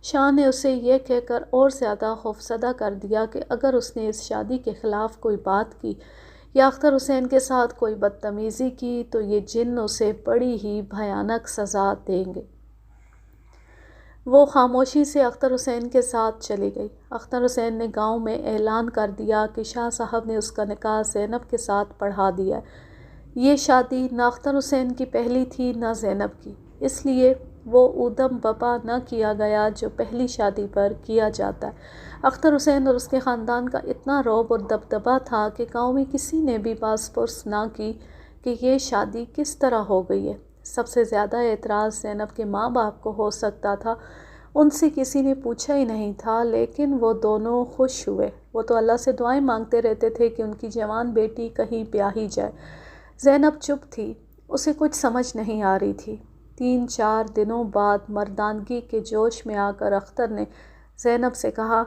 شاہ نے اسے یہ کہہ کر اور زیادہ خوفزدہ کر دیا کہ اگر اس نے اس شادی کے خلاف کوئی بات کی یا اختر حسین کے ساتھ کوئی بدتمیزی کی تو یہ جن اسے بڑی ہی بھیانک سزا دیں گے۔ وہ خاموشی سے اختر حسین کے ساتھ چلی گئی۔ اختر حسین نے گاؤں میں اعلان کر دیا کہ شاہ صاحب نے اس کا نکاح زینب کے ساتھ پڑھا دیا ہے۔ یہ شادی نہ اختر حسین کی پہلی تھی نہ زینب کی، اس لیے وہ اودم بپا نہ کیا گیا جو پہلی شادی پر کیا جاتا ہے۔ اختر حسین اور اس کے خاندان کا اتنا رعب اور دبدبا تھا کہ گاؤں میں کسی نے بھی باس پرس نہ کی کہ یہ شادی کس طرح ہو گئی ہے۔ سب سے زیادہ اعتراض زینب کے ماں باپ کو ہو سکتا تھا، ان سے کسی نے پوچھا ہی نہیں تھا، لیکن وہ دونوں خوش ہوئے۔ وہ تو اللہ سے دعائیں مانگتے رہتے تھے کہ ان کی جوان بیٹی کہیں بیاہی جائے۔ زینب چپ تھی، اسے کچھ سمجھ نہیں آ رہی تھی۔ 3-4 دنوں بعد مردانگی کے جوش میں آ کر اختر نے زینب سے کہا،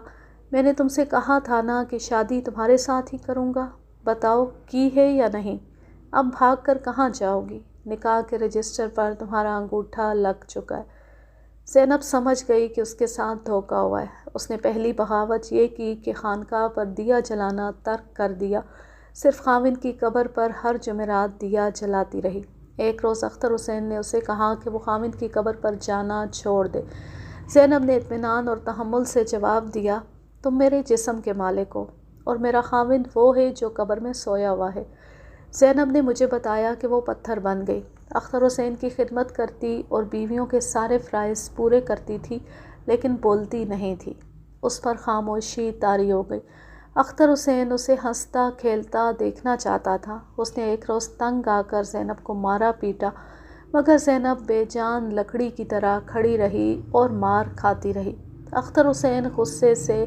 میں نے تم سے کہا تھا نا کہ شادی تمہارے ساتھ ہی کروں گا، بتاؤ کی ہے یا نہیں؟ اب بھاگ کر کہاں جاؤ گی؟ نکاح کے رجسٹر پر تمہارا انگوٹھا لگ چکا ہے۔ زینب سمجھ گئی کہ اس کے ساتھ دھوکا ہوا ہے۔ اس نے پہلی بغاوت یہ کی کہ خانقاہ پر دیا جلانا ترک کر دیا، صرف خاوند کی قبر پر ہر جمعرات دیا جلاتی رہی۔ ایک روز اختر حسین نے اسے کہا کہ وہ خاوند کی قبر پر جانا چھوڑ دے۔ زینب نے اطمینان اور تحمل سے جواب دیا، تم میرے جسم کے مالک ہو اور میرا خاوند وہ ہے جو قبر میں سویا ہوا ہے۔ زینب نے مجھے بتایا کہ وہ پتھر بن گئی، اختر حسین کی خدمت کرتی اور بیویوں کے سارے فرائض پورے کرتی تھی، لیکن بولتی نہیں تھی۔ اس پر خاموشی طاری ہو گئی۔ اختر حسین اسے ہنستا کھیلتا دیکھنا چاہتا تھا۔ اس نے ایک روز تنگ آ کر زینب کو مارا پیٹا، مگر زینب بے جان لکڑی کی طرح کھڑی رہی اور مار کھاتی رہی۔ اختر حسین غصے سے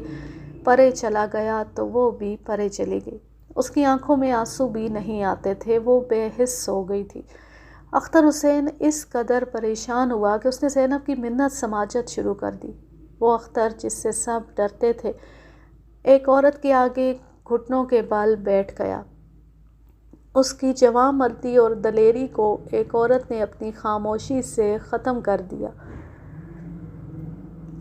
پرے چلا گیا تو وہ بھی پرے چلی گئی۔ اس کی آنکھوں میں آنسو بھی نہیں آتے تھے، وہ بے حس ہو گئی تھی۔ اختر حسین اس قدر پریشان ہوا کہ اس نے زینب کی منت سماجت شروع کر دی۔ وہ اختر جس سے سب ڈرتے تھے، ایک عورت کے آگے گھٹنوں کے بل بیٹھ گیا۔ اس کی جواں مردی اور دلیری کو ایک عورت نے اپنی خاموشی سے ختم کر دیا۔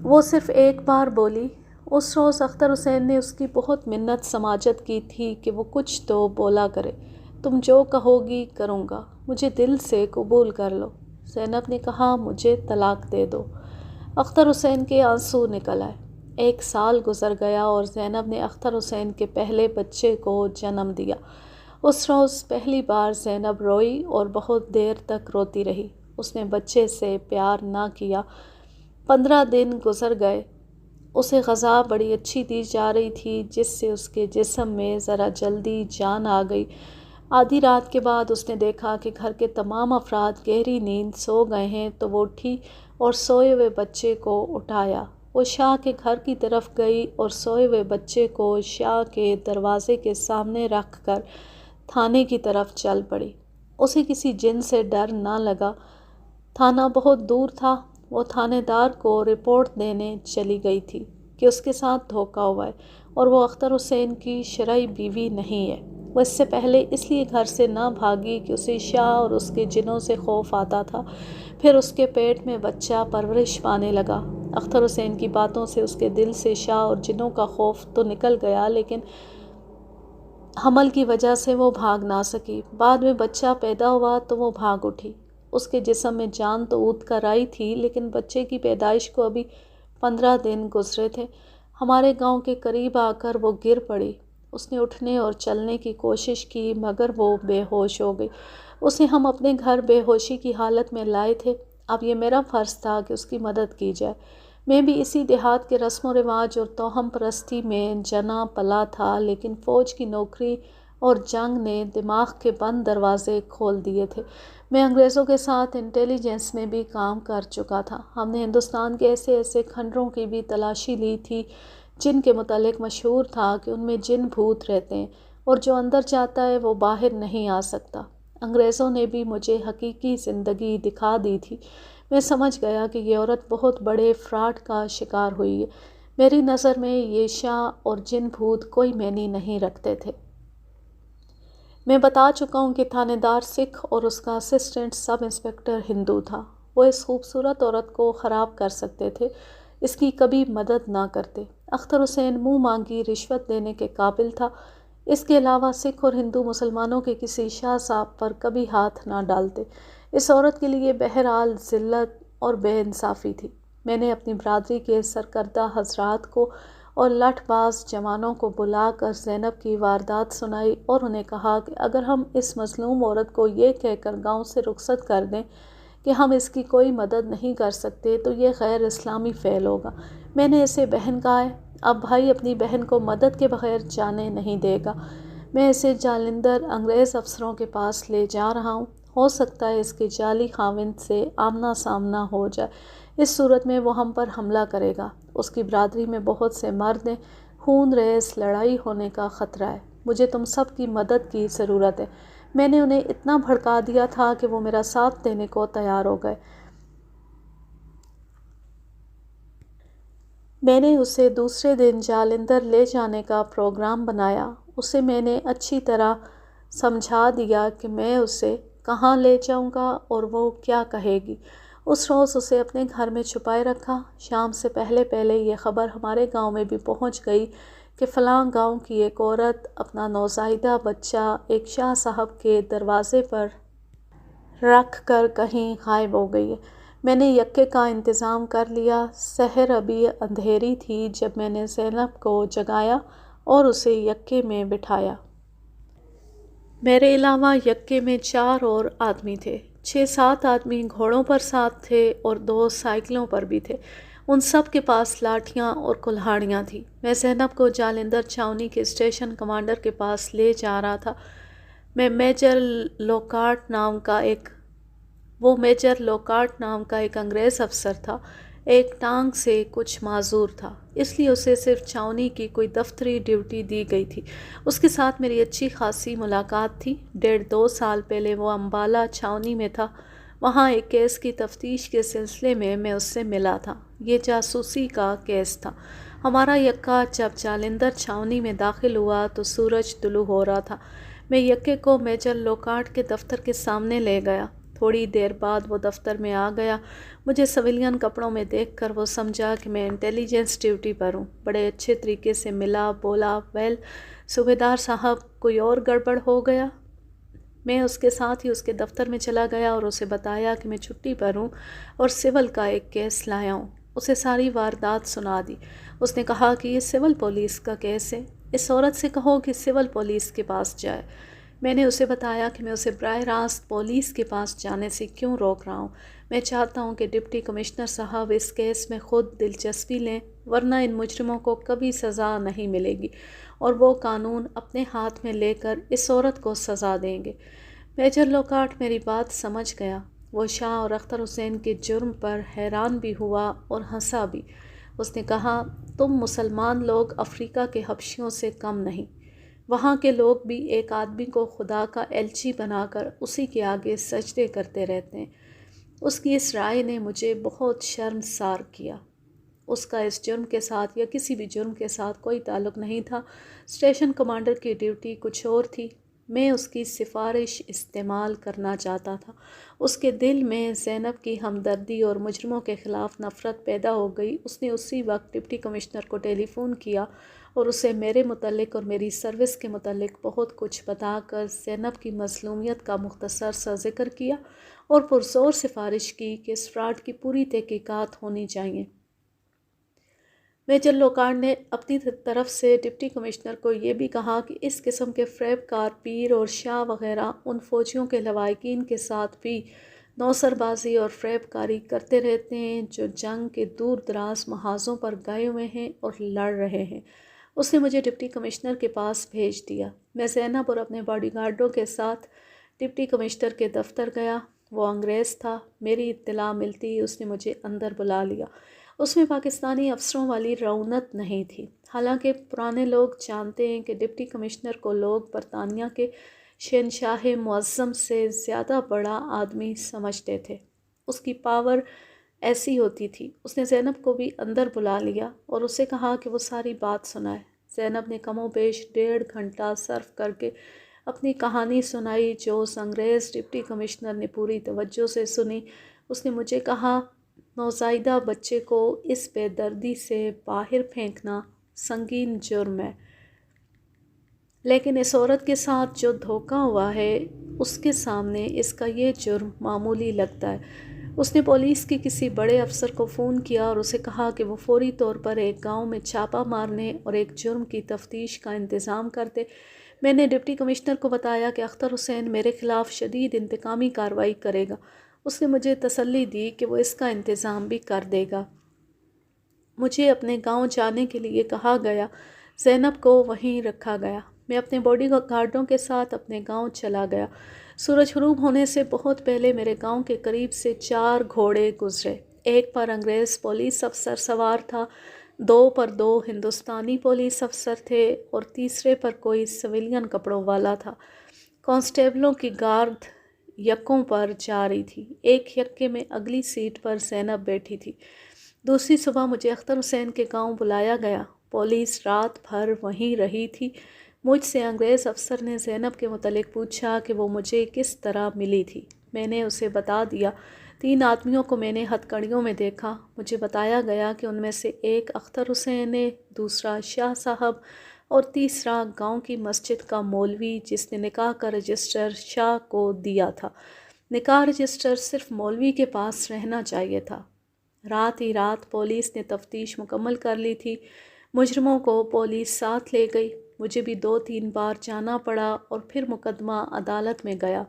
وہ صرف ایک بار بولی۔ اس روز اختر حسین نے اس کی بہت منت سماجت کی تھی کہ وہ کچھ تو بولا کرے۔ تم جو کہو گی کروں گا، مجھے دل سے قبول کر لو۔ زینب نے کہا، مجھے طلاق دے دو۔ اختر حسین کے آنسو نکل آئے۔ 1 سال گزر گیا اور زینب نے اختر حسین کے پہلے بچے کو جنم دیا۔ اس روز پہلی بار زینب روئی اور بہت دیر تک روتی رہی۔ اس نے بچے سے پیار نہ کیا۔ 15 دن گزر گئے۔ اسے غذا بڑی اچھی دی جا رہی تھی، جس سے اس کے جسم میں ذرا جلدی جان آ گئی۔ آدھی رات کے بعد اس نے دیکھا کہ گھر کے تمام افراد گہری نیند سو گئے ہیں تو وہ اٹھی اور سوئے ہوئے بچے کو اٹھایا۔ وہ شاہ کے گھر کی طرف گئی اور سوئے ہوئے بچے کو شاہ کے دروازے کے سامنے رکھ کر تھانے کی طرف چل پڑی۔ اسے کسی جن سے ڈر نہ لگا۔ تھانہ بہت دور تھا۔ وہ تھانے دار کو رپورٹ دینے چلی گئی تھی کہ اس کے ساتھ دھوکا ہوا ہے اور وہ اختر حسین کی شرعی بیوی نہیں ہے۔ وہ اس سے پہلے اس لیے گھر سے نہ بھاگی کہ اسے شاہ اور اس کے جنوں سے خوف آتا تھا۔ پھر اس کے پیٹ میں بچہ پرورش پانے لگا۔ اختر حسین کی باتوں سے اس کے دل سے شاہ اور جنوں کا خوف تو نکل گیا، لیکن حمل کی وجہ سے وہ بھاگ نہ سکی۔ بعد میں بچہ پیدا ہوا تو وہ بھاگ اٹھی۔ اس کے جسم میں جان تو اود کر آئی تھی، لیکن بچے کی پیدائش کو ابھی 15 دن گزرے تھے۔ ہمارے گاؤں کے قریب آ کر وہ گر پڑی۔ اس نے اٹھنے اور چلنے کی کوشش کی، مگر وہ بے ہوش ہو گئی۔ اسے ہم اپنے گھر بے ہوشی کی حالت میں لائے تھے۔ اب یہ میرا فرض تھا کہ اس کی مدد کی جائے۔ میں بھی اسی دیہات کے رسم و رواج اور توہم پرستی میں جنا پلا تھا، لیکن فوج کی نوکری اور جنگ نے دماغ کے بند دروازے کھول دیے تھے۔ میں انگریزوں کے ساتھ انٹیلیجنس میں بھی کام کر چکا تھا۔ ہم نے ہندوستان کے ایسے ایسے کھنڈروں کی بھی تلاشی لی تھی جن کے متعلق مشہور تھا کہ ان میں جن بھوت رہتے ہیں اور جو اندر جاتا ہے وہ باہر نہیں آ سکتا۔ انگریزوں نے بھی مجھے حقیقی زندگی دکھا دی تھی۔ میں سمجھ گیا کہ یہ عورت بہت بڑے فراڈ کا شکار ہوئی ہے۔ میری نظر میں یہ شاہ اور جن بھوت کوئی معنی نہیں رکھتے تھے۔ میں بتا چکا ہوں کہ تھانے دار سکھ اور اس کا اسسٹنٹ سب انسپکٹر ہندو تھا۔ وہ اس خوبصورت عورت کو خراب کر سکتے تھے، اس کی کبھی مدد نہ کرتے۔ اختر حسین منہ مانگی رشوت دینے کے قابل تھا۔ اس کے علاوہ سکھ اور ہندو مسلمانوں کے کسی شاہ صاحب پر کبھی ہاتھ نہ ڈالتے۔ اس عورت کے لیے بہرحال ذلت اور بے انصافی تھی۔ میں نے اپنی برادری کے سرکردہ حضرات کو اور لٹھ باز جوانوں کو بلا کر زینب کی واردات سنائی اور انہیں کہا کہ اگر ہم اس مظلوم عورت کو یہ کہہ کر گاؤں سے رخصت کر دیں کہ ہم اس کی کوئی مدد نہیں کر سکتے تو یہ غیر اسلامی فعل ہوگا۔ میں نے اسے بہن کہا ہے، اب بھائی اپنی بہن کو مدد کے بغیر جانے نہیں دے گا۔ میں اسے جالندھر انگریز افسروں کے پاس لے جا رہا ہوں، ہو سکتا ہے اس کے جعلی خاوند سے آمنا سامنا ہو جائے، اس صورت میں وہ ہم پر حملہ کرے گا۔ اس کی برادری میں بہت سے مرد ہیں، خون ریز لڑائی ہونے کا خطرہ ہے، مجھے تم سب کی مدد کی ضرورت ہے۔ میں نے انہیں اتنا بھڑکا دیا تھا کہ وہ میرا ساتھ دینے کو تیار ہو گئے۔ میں نے اسے دوسرے دن جالندھر لے جانے کا پروگرام بنایا۔ اسے میں نے اچھی طرح سمجھا دیا کہ میں اسے کہاں لے جاؤں گا اور وہ کیا کہے گی۔ اس روز اسے اپنے گھر میں چھپائے رکھا۔ شام سے پہلے پہلے یہ خبر ہمارے گاؤں میں بھی پہنچ گئی کہ فلاں گاؤں کی ایک عورت اپنا نوزائیدہ بچہ ایک شاہ صاحب کے دروازے پر رکھ کر کہیں غائب ہو گئی ہے۔ میں نے یکے کا انتظام کر لیا۔ سحر ابھی اندھیری تھی جب میں نے زینب کو جگایا اور اسے یکے میں بٹھایا۔ میرے علاوہ یکے میں 4 اور آدمی تھے۔ 6-7 آدمی گھوڑوں پر ساتھ تھے اور 2 سائیکلوں پر بھی تھے۔ ان سب کے پاس لاٹھیاں اور کلہاڑیاں تھیں۔ میں زینب کو جالندھر چھاؤنی کے اسٹیشن کمانڈر کے پاس لے جا رہا تھا۔ وہ میجر لوکارٹ نام کا ایک انگریز افسر تھا، ایک ٹانگ سے کچھ معذور تھا، اس لیے اسے صرف چھاؤنی کی کوئی دفتری ڈیوٹی دی گئی تھی۔ اس کے ساتھ میری اچھی خاصی ملاقات تھی۔ 1.5-2 سال پہلے وہ امبالہ چھاؤنی میں تھا، وہاں ایک کیس کی تفتیش کے سلسلے میں اس سے ملا تھا۔ یہ جاسوسی کا کیس تھا۔ ہمارا یکا جب جالندھر چھاؤنی میں داخل ہوا تو سورج طلوع ہو رہا تھا۔ میں یکے کو میجر لوکارٹ کے دفتر کے سامنے لے گیا۔ تھوڑی دیر بعد وہ دفتر میں آ گیا۔ مجھے سویلین کپڑوں میں دیکھ کر وہ سمجھا کہ میں انٹیلیجنس ڈیوٹی پر ہوں۔ بڑے اچھے طریقے سے ملا، بولا، ویل صوبیدار صاحب کوئی اور گڑبڑ ہو گیا؟ میں اس کے ساتھ ہی اس کے دفتر میں چلا گیا اور اسے بتایا کہ میں چھٹی پر ہوں اور سول کا ایک کیس لایا ہوں۔ اسے ساری واردات سنا دی۔ اس نے کہا کہ یہ سول پولیس کا کیس ہے، اس عورت سے کہو کہ سول پولیس کے پاس جائے۔ میں نے اسے بتایا کہ میں اسے براہ راست پولیس کے پاس جانے سے کیوں روک رہا ہوں۔ میں چاہتا ہوں کہ ڈپٹی کمشنر صاحب اس کیس میں خود دلچسپی لیں، ورنہ ان مجرموں کو کبھی سزا نہیں ملے گی اور وہ قانون اپنے ہاتھ میں لے کر اس عورت کو سزا دیں گے۔ میجر لوکارٹ میری بات سمجھ گیا۔ وہ شاہ اور اختر حسین کے جرم پر حیران بھی ہوا اور ہنسا بھی۔ اس نے کہا، تم مسلمان لوگ افریقہ کے حبشیوں سے کم نہیں۔ وہاں کے لوگ بھی ایک آدمی کو خدا کا ایلچی بنا کر اسی کے آگے سجدے کرتے رہتے ہیں۔ اس کی اس رائے نے مجھے بہت شرمسار کیا۔ اس کا اس جرم کے ساتھ یا کسی بھی جرم کے ساتھ کوئی تعلق نہیں تھا۔ اسٹیشن کمانڈر کی ڈیوٹی کچھ اور تھی۔ میں اس کی سفارش استعمال کرنا چاہتا تھا۔ اس کے دل میں زینب کی ہمدردی اور مجرموں کے خلاف نفرت پیدا ہو گئی۔ اس نے اسی وقت ڈپٹی کمشنر کو ٹیلی فون کیا اور اسے میرے متعلق اور میری سروس کے متعلق بہت کچھ بتا کر زینب کی مظلومیت کا مختصر سا ذکر کیا اور پرزور سفارش کی کہ اس فراڈ کی پوری تحقیقات ہونی چاہیے۔ میجر لوکارٹ نے اپنی طرف سے ڈپٹی کمشنر کو یہ بھی کہا کہ اس قسم کے فریب کار پیر اور شاہ وغیرہ ان فوجیوں کے لواحقین کے ساتھ بھی نوسر بازی اور فریب کاری کرتے رہتے ہیں جو جنگ کے دور دراز محاذوں پر گئے ہوئے ہیں اور لڑ رہے ہیں۔ اس نے مجھے ڈپٹی کمشنر کے پاس بھیج دیا۔ میں زینب اور اپنے باڈی گارڈوں کے ساتھ ڈپٹی کمشنر کے دفتر گیا۔ وہ انگریز تھا۔ میری اطلاع ملتی اس نے مجھے اندر بلا لیا۔ اس میں پاکستانی افسروں والی رعونت نہیں تھی، حالانکہ پرانے لوگ جانتے ہیں کہ ڈپٹی کمشنر کو لوگ برطانیہ کے شہنشاہ معظم سے زیادہ بڑا آدمی سمجھتے تھے۔ اس کی پاور ایسی ہوتی تھی۔ اس نے زینب کو بھی اندر بلا لیا اور اسے کہا کہ وہ ساری بات سنائے۔ زینب نے کم و بیش 1.5 گھنٹہ صرف کر کے اپنی کہانی سنائی جو اس انگریز ڈپٹی کمشنر نے پوری توجہ سے سنی۔ اس نے مجھے کہا، نوزائیدہ بچے کو اس بے دردی سے باہر پھینکنا سنگین جرم ہے، لیکن اس عورت کے ساتھ جو دھوکہ ہوا ہے اس کے سامنے اس کا یہ جرم معمولی لگتا ہے۔ اس نے پولیس کے کسی بڑے افسر کو فون کیا اور اسے کہا کہ وہ فوری طور پر ایک گاؤں میں چھاپہ مارنے اور ایک جرم کی تفتیش کا انتظام کر دے۔ میں نے ڈپٹی کمشنر کو بتایا کہ اختر حسین میرے خلاف شدید انتقامی کارروائی کرے گا۔ اس نے مجھے تسلی دی کہ وہ اس کا انتظام بھی کر دے گا۔ مجھے اپنے گاؤں جانے کے لیے کہا گیا۔ زینب کو وہیں رکھا گیا۔ میں اپنے باڈی گارڈوں کے ساتھ اپنے گاؤں چلا گیا۔ سورج غروب ہونے سے بہت پہلے میرے گاؤں کے قریب سے 4 گھوڑے گزرے۔ ایک پر انگریز پولیس افسر سوار تھا، 2 پر 2 ہندوستانی پولیس افسر تھے اور تیسرے پر کوئی سویلین کپڑوں والا تھا۔ کانسٹیبلوں کی گارد یکوں پر جا رہی تھی۔ ایک یکے میں اگلی سیٹ پر زینب بیٹھی تھی۔ دوسری صبح مجھے اختر حسین کے گاؤں بلایا گیا۔ پولیس رات بھر وہیں رہی تھی۔ مجھ سے انگریز افسر نے زینب کے متعلق پوچھا کہ وہ مجھے کس طرح ملی تھی۔ میں نے اسے بتا دیا۔ 3 آدمیوں کو میں نے ہتھ کڑیوں میں دیکھا۔ مجھے بتایا گیا کہ ان میں سے ایک اختر حسین ہے، دوسرا شاہ صاحب اور تیسرا گاؤں کی مسجد کا مولوی جس نے نکاح کا رجسٹر شاہ کو دیا تھا۔ نکاح رجسٹر صرف مولوی کے پاس رہنا چاہیے تھا۔ رات ہی رات پولیس نے تفتیش مکمل کر لی تھی۔ مجرموں کو پولیس ساتھ لے گئی۔ مجھے بھی 2-3 بار جانا پڑا اور پھر مقدمہ عدالت میں گیا۔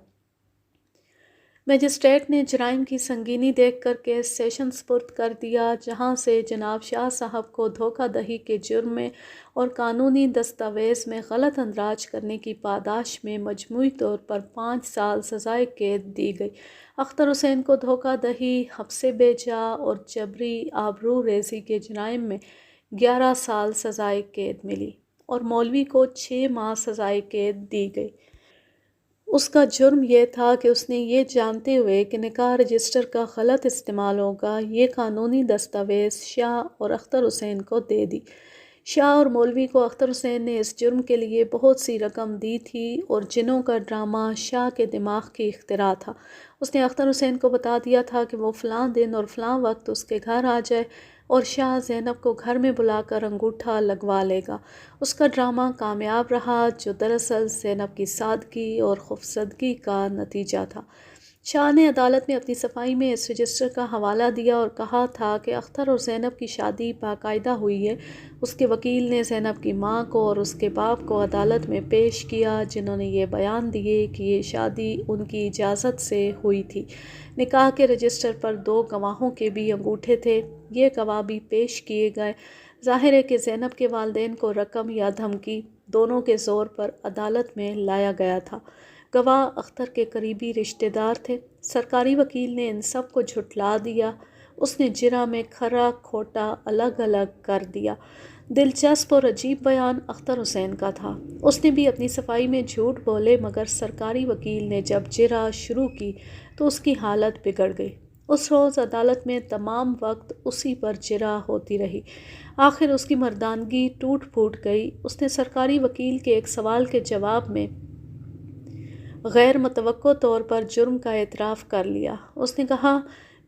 مجسٹریٹ نے جرائم کی سنگینی دیکھ کر کیس سیشن سپرد کر دیا، جہاں سے جناب شاہ صاحب کو دھوکہ دہی کے جرم میں اور قانونی دستاویز میں غلط اندراج کرنے کی پاداش میں مجموعی طور پر 5 سال سزائے قید دی گئی۔ اختر حسین کو دھوکہ دہی، حبس بے جا اور جبری آبرو ریزی کے جرائم میں 11 سال سزائے قید ملی اور مولوی کو 6 ماہ سزائے قید دی گئی۔ اس کا جرم یہ تھا کہ اس نے یہ جانتے ہوئے کہ نکاح رجسٹر کا غلط استعمال ہوگا، یہ قانونی دستاویز شاہ اور اختر حسین کو دے دی۔ شاہ اور مولوی کو اختر حسین نے اس جرم کے لیے بہت سی رقم دی تھی اور جنوں کا ڈرامہ شاہ کے دماغ کی اختراع تھا۔ اس نے اختر حسین کو بتا دیا تھا کہ وہ فلاں دن اور فلاں وقت اس کے گھر آ جائے اور شاہ زینب کو گھر میں بلا کر انگوٹھا لگوا لے گا۔ اس کا ڈرامہ کامیاب رہا، جو دراصل زینب کی سادگی اور خوفزدگی کا نتیجہ تھا۔ شاہ نے عدالت میں اپنی صفائی میں اس رجسٹر کا حوالہ دیا اور کہا تھا کہ اختر اور زینب کی شادی باقاعدہ ہوئی ہے۔ اس کے وکیل نے زینب کی ماں کو اور اس کے باپ کو عدالت میں پیش کیا، جنہوں نے یہ بیان دیے کہ یہ شادی ان کی اجازت سے ہوئی تھی۔ نکاح کے رجسٹر پر 2 گواہوں کے بھی انگوٹھے تھے۔ یہ گواہ بھی پیش کیے گئے۔ ظاہر ہے کہ زینب کے والدین کو رقم یا دھمکی دونوں کے زور پر عدالت میں لایا گیا تھا۔ گواہ اختر کے قریبی رشتہ دار تھے۔ سرکاری وکیل نے ان سب کو جھٹلا دیا۔ اس نے جرح میں کھرا کھوٹا الگ الگ کر دیا۔ دلچسپ اور عجیب بیان اختر حسین کا تھا۔ اس نے بھی اپنی صفائی میں جھوٹ بولے، مگر سرکاری وکیل نے جب جرح شروع کی تو اس کی حالت بگڑ گئی۔ اس روز عدالت میں تمام وقت اسی پر جرح ہوتی رہی۔ آخر اس کی مردانگی ٹوٹ پھوٹ گئی۔ اس نے سرکاری وکیل کے ایک سوال کے جواب میں غیر متوقع طور پر جرم کا اعتراف کر لیا۔ اس نے کہا،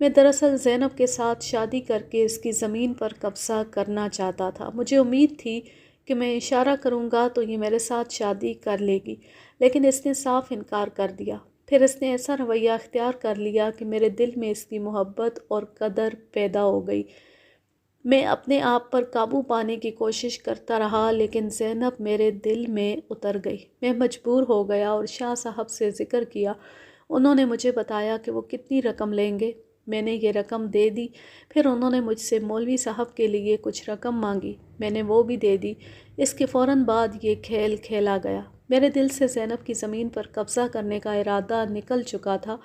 میں دراصل زینب کے ساتھ شادی کر کے اس کی زمین پر قبضہ کرنا چاہتا تھا۔ مجھے امید تھی کہ میں اشارہ کروں گا تو یہ میرے ساتھ شادی کر لے گی، لیکن اس نے صاف انکار کر دیا۔ پھر اس نے ایسا رویہ اختیار کر لیا کہ میرے دل میں اس کی محبت اور قدر پیدا ہو گئی۔ میں اپنے آپ پر قابو پانے کی کوشش کرتا رہا، لیکن زینب میرے دل میں اتر گئی۔ میں مجبور ہو گیا اور شاہ صاحب سے ذکر کیا۔ انہوں نے مجھے بتایا کہ وہ کتنی رقم لیں گے۔ میں نے یہ رقم دے دی۔ پھر انہوں نے مجھ سے مولوی صاحب کے لیے کچھ رقم مانگی، میں نے وہ بھی دے دی۔ اس کے فوراً بعد یہ کھیل کھیلا گیا۔ میرے دل سے زینب کی زمین پر قبضہ کرنے کا ارادہ نکل چکا تھا۔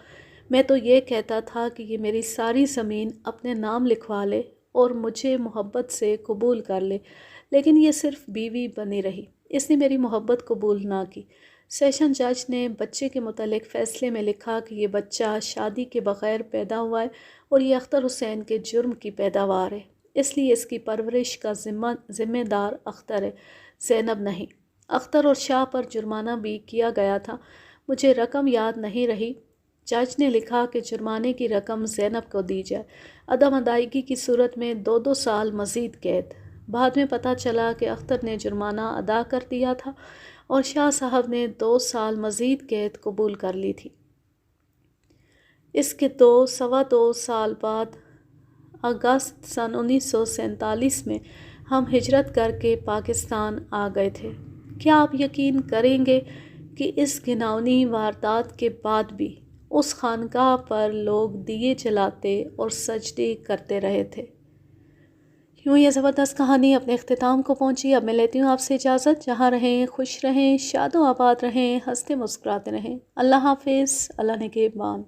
میں تو یہ کہتا تھا کہ یہ میری ساری زمین اپنے نام لکھوا لے اور مجھے محبت سے قبول کر لے، لیکن یہ صرف بیوی بنی رہی۔ اس نے میری محبت قبول نہ کی۔ سیشن جج نے بچے کے متعلق فیصلے میں لکھا کہ یہ بچہ شادی کے بغیر پیدا ہوا ہے اور یہ اختر حسین کے جرم کی پیداوار ہے، اس لیے اس کی پرورش کا ذمہ دار اختر ہے، زینب نہیں۔ اختر اور شاہ پر جرمانہ بھی کیا گیا تھا۔ مجھے رقم یاد نہیں رہی، جج نے لکھا کہ جرمانے کی رقم زینب کو دی جائے، عدم ادائیگی کی صورت میں 2 سال مزید قید۔ بعد میں پتہ چلا کہ اختر نے جرمانہ ادا کر دیا تھا اور شاہ صاحب نے 2 سال مزید قید قبول کر لی تھی۔ اس کے 2 سال بعد اگست سن 1947 میں ہم ہجرت کر کے پاکستان آ گئے تھے۔ کیا آپ یقین کریں گے کہ اس گھناؤنی واردات کے بعد بھی اس خانقاہ پر لوگ دیے جلاتے اور سجدے کرتے رہے تھے۔ یوں یہ زبردست کہانی اپنے اختتام کو پہنچی۔ اب میں لیتی ہوں آپ سے اجازت۔ جہاں رہیں خوش رہیں، شاد و آباد رہیں، ہنستے مسکراتے رہیں۔ اللہ حافظ، اللہ نگہبان۔